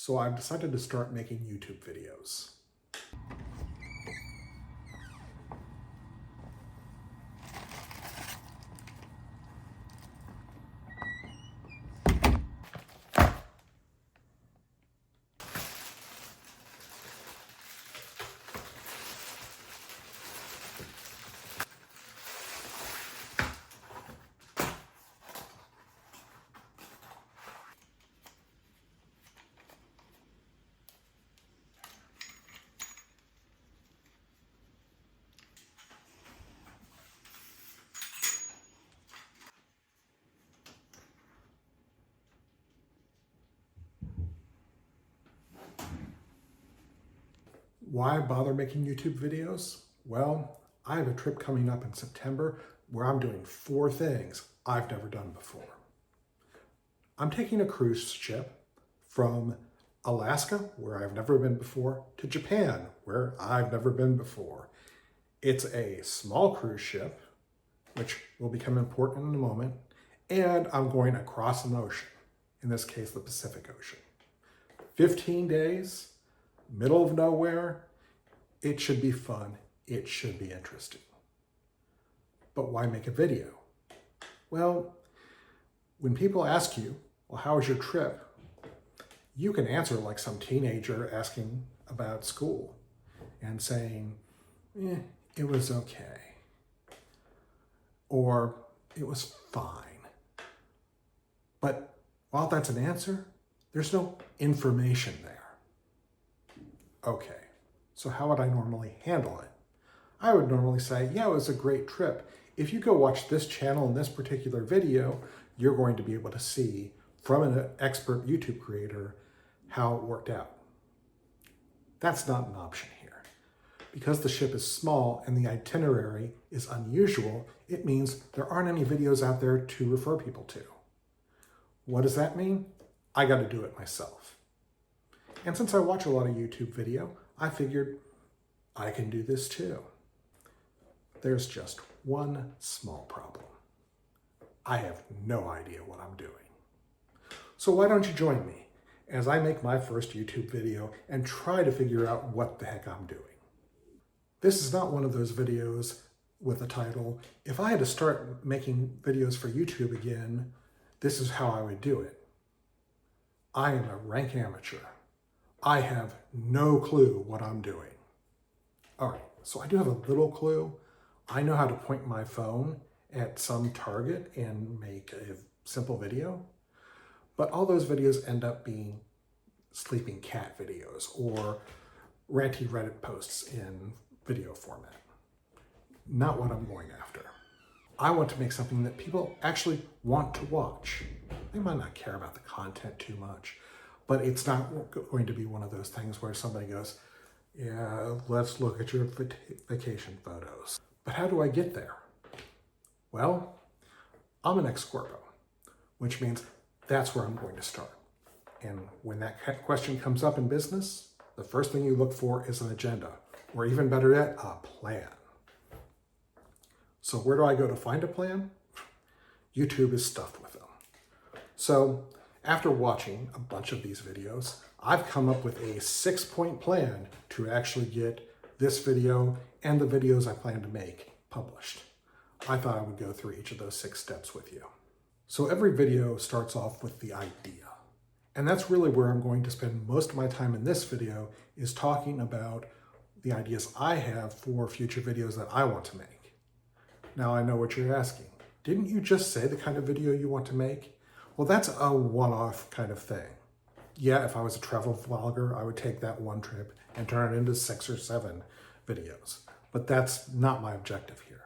So I've decided to start making YouTube videos. Why bother making YouTube videos? Well, I have a trip coming up in September where I'm doing 4 things I've never done before. I'm taking a cruise ship from Alaska, where I've never been before, to Japan, where I've never been before. It's a small cruise ship, which will become important in a moment, and I'm going across an ocean, in this case, the Pacific Ocean. 15 days, middle of nowhere. It should be fun. It should be interesting. But why make a video? Well, when people ask you, well, how was your trip? You can answer like some teenager asking about school and saying, it was okay. Or it was fine. But while that's an answer, there's no information there. Okay, so how would I normally handle it? I would normally say, yeah, it was a great trip. If you go watch this channel in this particular video, you're going to be able to see from an expert YouTube creator how it worked out. That's not an option here. Because the ship is small and the itinerary is unusual, it means there aren't any videos out there to refer people to. What does that mean? I got to do it myself. And since I watch a lot of YouTube video, I figured I can do this too. There's just one small problem. I have no idea what I'm doing. So why don't you join me as I make my first YouTube video and try to figure out what the heck I'm doing. This is not one of those videos with a title, if I had to start making videos for YouTube again, this is how I would do it. I am a rank amateur. I have no clue what I'm doing. All right, so I do have a little clue. I know how to point my phone at some target and make a simple video, but all those videos end up being sleeping cat videos or ranty Reddit posts in video format. Not what I'm going after. I want to make something that people actually want to watch. They might not care about the content too much, but it's not going to be one of those things where somebody goes, yeah, let's look at your vacation photos. But how do I get there? Well, I'm an ex-corpo, which means that's where I'm going to start. And when that question comes up in business, the first thing you look for is an agenda, or even better yet, a plan. So where do I go to find a plan? YouTube is stuffed with them. So after watching a bunch of these videos, I've come up with a 6-point plan to actually get this video and the videos I plan to make published. I thought I would go through each of those 6 steps with you. So every video starts off with the idea. And that's really where I'm going to spend most of my time in this video, is talking about the ideas I have for future videos that I want to make. Now I know what you're asking. Didn't you just say the kind of video you want to make? Well, that's a one-off kind of thing. Yeah, if I was a travel vlogger, I would take that one trip and turn it into 6 or 7 videos. But that's not my objective here.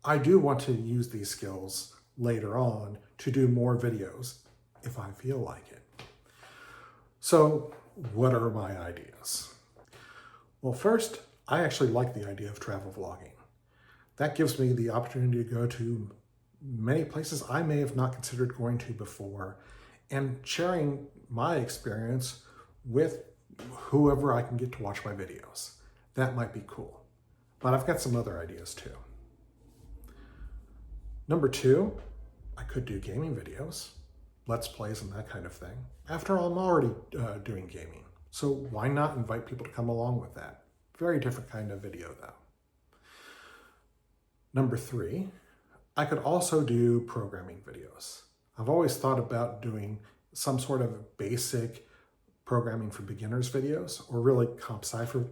I do want to use these skills later on to do more videos if I feel like it. So what are my ideas? Well, first, I actually like the idea of travel vlogging. That gives me the opportunity to go to many places I may have not considered going to before and sharing my experience with whoever I can get to watch my videos. That might be cool. But I've got some other ideas too. Number 2, I could do gaming videos. Let's Plays and that kind of thing. After all, I'm already doing gaming. So why not invite people to come along with that? Very different kind of video though. Number 3, I could also do programming videos. I've always thought about doing some sort of basic programming for beginners videos, or really comp sci for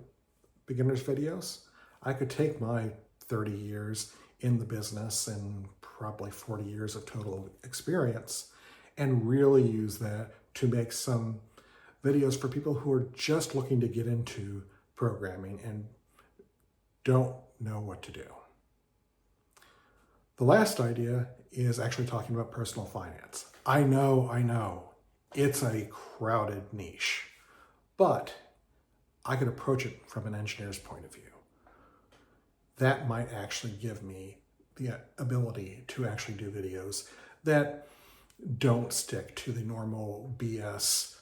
beginners videos. I could take my 30 years in the business and probably 40 years of total experience and really use that to make some videos for people who are just looking to get into programming and don't know what to do. The last idea is actually talking about personal finance. I know, it's a crowded niche, but I could approach it from an engineer's point of view. That might actually give me the ability to actually do videos that don't stick to the normal BS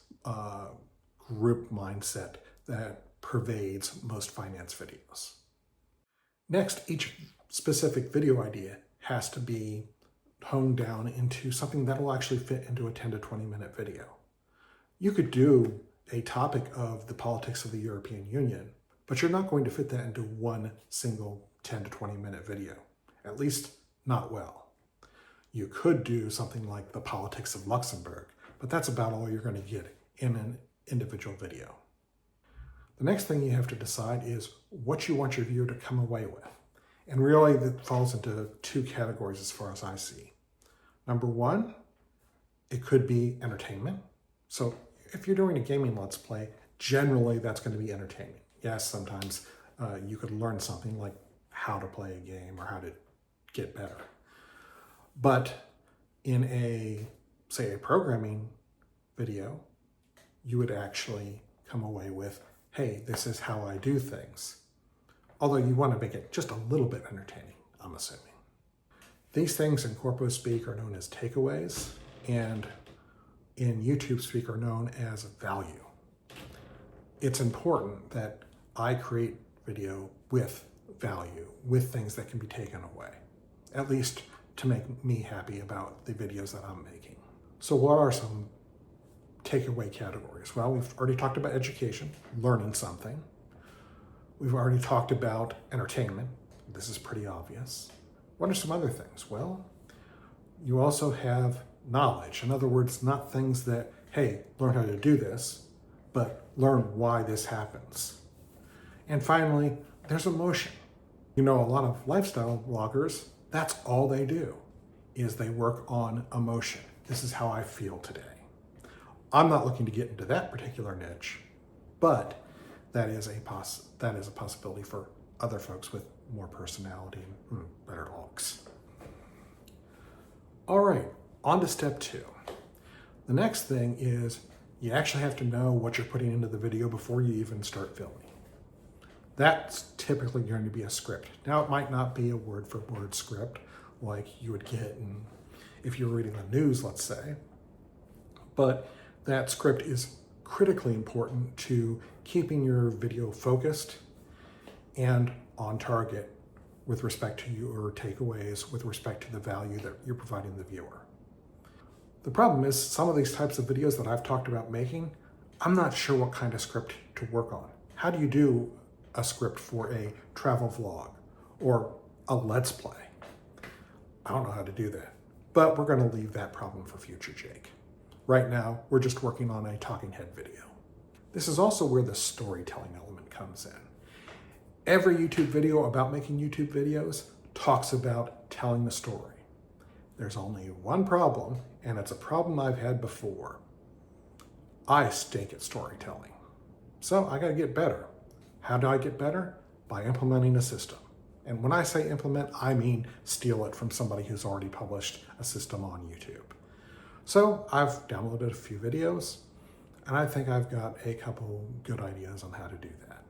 group mindset that pervades most finance videos. Next, each specific video idea has to be honed down into something that will actually fit into a 10 to 20 minute video. You could do a topic of the politics of the European Union, but you're not going to fit that into one single 10 to 20 minute video, at least not well. You could do something like the politics of Luxembourg, but that's about all you're going to get in an individual video. The next thing you have to decide is what you want your viewer to come away with. And really that falls into 2 categories as far as I see. Number 1, it could be entertainment. So if you're doing a gaming Let's Play, generally that's going to be entertainment. Yes, sometimes you could learn something like how to play a game or how to get better. But in say a programming video, you would actually come away with, hey, this is how I do things. Although you want to make it just a little bit entertaining, I'm assuming. These things in corpo speak are known as takeaways, and in YouTube speak are known as value. It's important that I create video with value, with things that can be taken away, at least to make me happy about the videos that I'm making. So what are some takeaway categories? Well, we've already talked about education, learning something. We've already talked about entertainment. This is pretty obvious. What are some other things? Well, you also have knowledge. In other words, not things that, hey, learn how to do this, but learn why this happens. And finally, there's emotion. You know, a lot of lifestyle bloggers, that's all they do, is they work on emotion. This is how I feel today. I'm not looking to get into that particular niche, but that is a possibility for other folks with more personality and better looks. All right, on to step 2. The next thing is you actually have to know what you're putting into the video before you even start filming. That's typically going to be a script. Now, it might not be a word-for-word script like you would get if you're reading the news, let's say, but that script is critically important to keeping your video focused and on target with respect to your takeaways, with respect to the value that you're providing the viewer. The problem is some of these types of videos that I've talked about making, I'm not sure what kind of script to work on. How do you do a script for a travel vlog or a Let's Play? I don't know how to do that, but we're going to leave that problem for future Jake. Right now, we're just working on a talking head video. This is also where the storytelling element comes in. Every YouTube video about making YouTube videos talks about telling the story. There's only one problem, and it's a problem I've had before. I stink at storytelling. So I gotta get better. How do I get better? By implementing a system. And when I say implement, I mean steal it from somebody who's already published a system on YouTube. So I've downloaded a few videos, and I think I've got a couple good ideas on how to do that.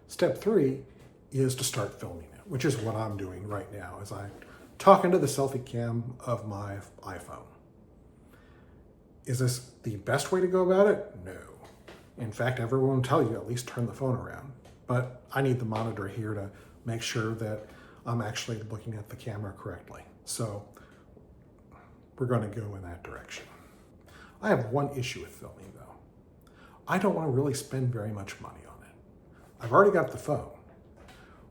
Step 3 is to start filming it, which is what I'm doing right now as I talk into the selfie cam of my iPhone. Is this the best way to go about it? No. In fact, everyone will tell you at least turn the phone around, but I need the monitor here to make sure that I'm actually looking at the camera correctly. So we're going to go in that direction. I have one issue with filming though. I don't want to really spend very much money on it. I've already got the phone.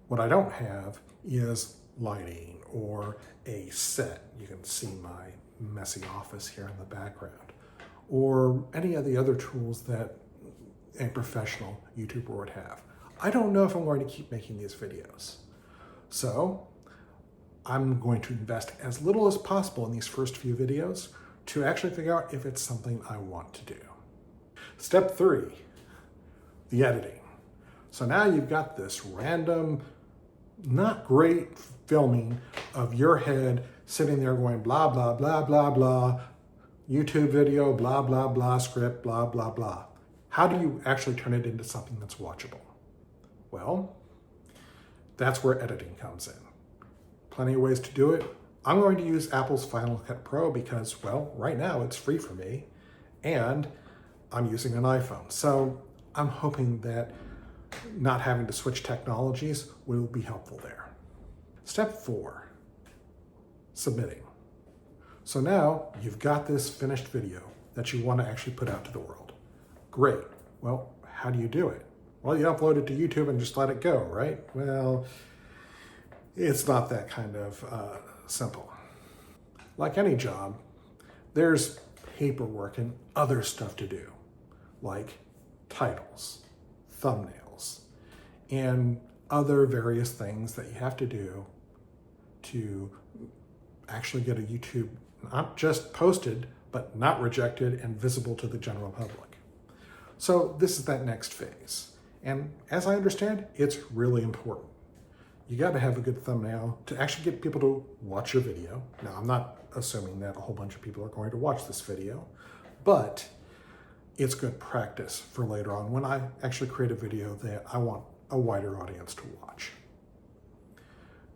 What I don't have is lighting or a set. You can see my messy office here in the background, or any of the other tools that a professional YouTuber would have. I don't know if I'm going to keep making these videos. So I'm going to invest as little as possible in these first few videos to actually figure out if it's something I want to do. Step 3, the editing. So now you've got this random, not great filming of your head sitting there going blah, blah, blah, blah, blah, YouTube video, blah, blah, blah, script, blah, blah, blah. How do you actually turn it into something that's watchable? Well, that's where editing comes in. Plenty of ways to do it. I'm going to use Apple's Final Cut Pro because, well, right now it's free for me and I'm using an iPhone. So I'm hoping that not having to switch technologies will be helpful there. Step 4, submitting. So now you've got this finished video that you want to actually put out to the world. Great. Well, how do you do it? Well, you upload it to YouTube and just let it go, right? Well, it's not that kind of simple. Like any job, there's paperwork and other stuff to do, like titles, thumbnails, and other various things that you have to do to actually get a YouTube not just posted, but not rejected and visible to the general public. So this is that next phase. And as I understand, it's really important. You got to have a good thumbnail to actually get people to watch your video. Now, I'm not assuming that a whole bunch of people are going to watch this video, but it's good practice for later on when I actually create a video that I want a wider audience to watch.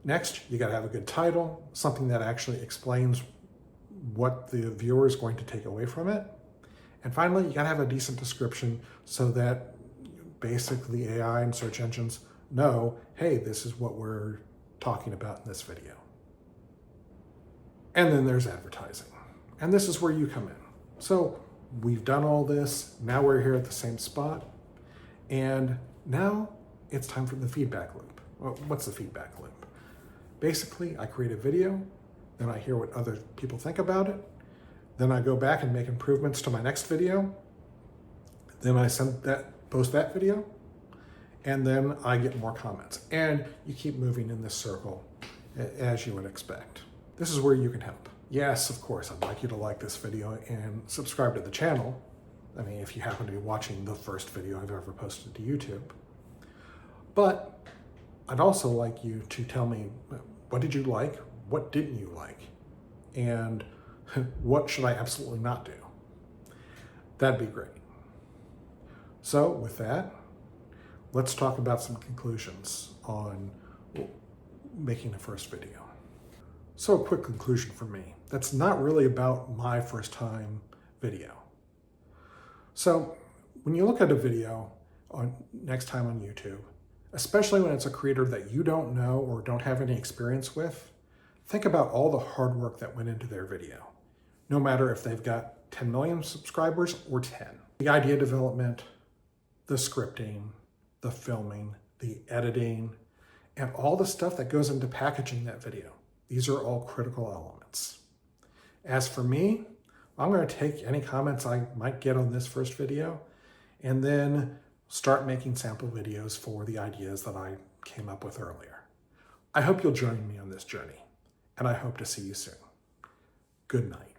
Next, you got to have a good title, something that actually explains what the viewer is going to take away from it. And finally, you got to have a decent description so that basically the AI and search engines know, hey, this is what we're talking about in this video. And then there's advertising. And this is where you come in. So we've done all this. Now we're here at the same spot. And now it's time for the feedback loop. Well, what's the feedback loop? Basically, I create a video, then I hear what other people think about it. Then I go back and make improvements to my next video. Then I post that video, and then I get more comments. And you keep moving in this circle as you would expect. This is where you can help. Yes, of course, I'd like you to like this video and subscribe to the channel. I mean, if you happen to be watching the first video I've ever posted to YouTube. But I'd also like you to tell me, what did you like? What didn't you like? And what should I absolutely not do? That'd be great. So with that, let's talk about some conclusions on making the first video. So a quick conclusion for me. That's not really about my first time video. So when you look at a video next time on YouTube, especially when it's a creator that you don't know or don't have any experience with, think about all the hard work that went into their video, no matter if they've got 10 million subscribers or 10. The idea development, the scripting, the filming, the editing, and all the stuff that goes into packaging that video. These are all critical elements. As for me, I'm going to take any comments I might get on this first video and then start making sample videos for the ideas that I came up with earlier. I hope you'll join me on this journey, and I hope to see you soon. Good night.